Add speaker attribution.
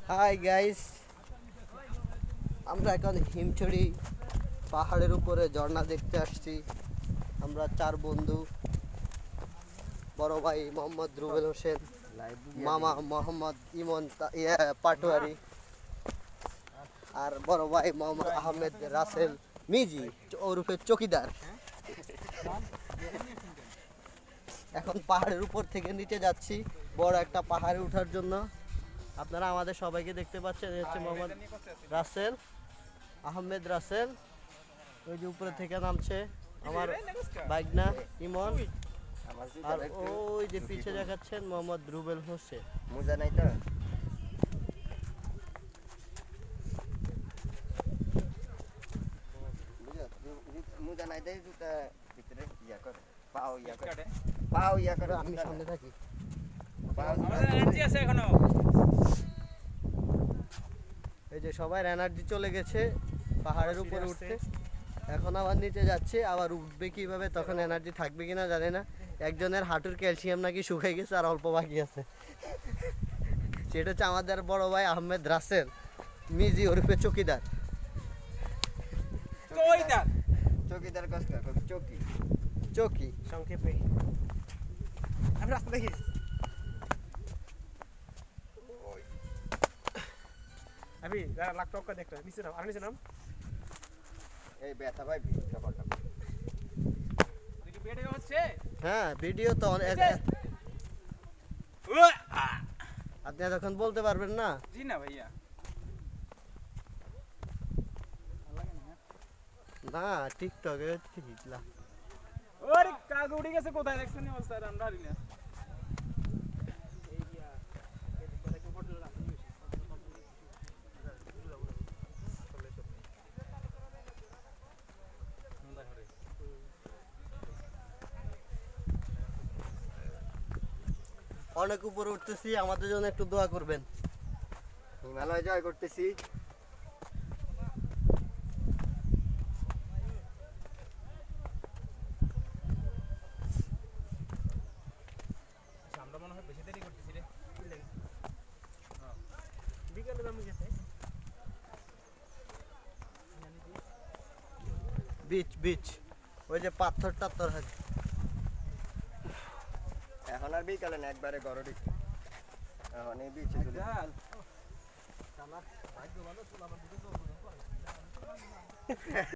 Speaker 1: Hi guys, আমরা এখন হিমছড়ি পাহাড়ের উপরে ঝর্ণা দেখতে আসছি। আমরা চার বন্ধু, বড় ভাই মোহাম্মদ রুবেল হোসেন, মামা মোহাম্মদ ইমন পাটোয়ারি, আর বড় ভাই মোহাম্মদ আহমেদ রাসেল মিজি ওরফে চকিদার। এখন পাহাড়ের উপর থেকে নিচে যাচ্ছি বড় একটা পাহাড়ে ওঠার জন্য। আপনারা আমাদের সবাইকে দেখতে পাচ্ছেন, এই হচ্ছে মোহাম্মদ রাসেল, আহমেদ রাসেল। ওই যে উপরে থেকে নামছে আমার বাইকনা ইমন, আর ওই যে পিছে দেখাচ্ছেন মোহাম্মদ রুবেল হোসেন।
Speaker 2: মুজা নাই তো, মুজা নাই দেয় জুতা ভিতরে ইয়া করে, পাও ইয়া করে, পাও ইয়া করে।
Speaker 1: আমি সামনে থাকি। এই যে সবাই এনার্জি চলে গেছে পাহাড়ের উপরে উঠতে, এখন আবার নিচে যাচ্ছে। আবার উঠবে কিভাবে, তখন এনার্জি থাকবে কিনা জানি না। একজনের হাঁটুর ক্যালসিয়াম নাকি শুকাই গেছে আর অল্প বাকি আছে। সেটা হচ্ছে আমাদের বড় ভাই আহমেদ রাসেল মিজি ওরফে চকিদার।
Speaker 2: চকিদার কসকা চকি
Speaker 1: চকি
Speaker 3: সংক্ষেপে আমি রাস্তা দেখি। আমি লাখ টক্কা দেখতে নিচে নাম, আর নিচে নাম।
Speaker 2: এই ব্যথা ভাই সকালটা
Speaker 3: ভিডিও হচ্ছে।
Speaker 1: হ্যাঁ, ভিডিও তো আপনি তখন বলতে পারবেন না।
Speaker 3: জি না ভাইয়া,
Speaker 1: না টিকটকে ঠিকলা।
Speaker 3: ওরে কাগ উড়ে গেছে কোথায় দেখছেন অবস্থা আমরা হারি না।
Speaker 1: অনেক উপরে উঠতেছি, আমাদের জন্য একটু দোয়া করবেন।
Speaker 2: হিমালয় জয় করতেছি।
Speaker 3: আমরা মনে হয় বেশি দেরি করতেছি রে। বিকালে দাম গেছে
Speaker 1: বিচ বিচ, ওই যে পাথর টাথর আছে।
Speaker 2: এখন আর বিকালে না, একবারে গরড়ি। এখন এই বিচে চলে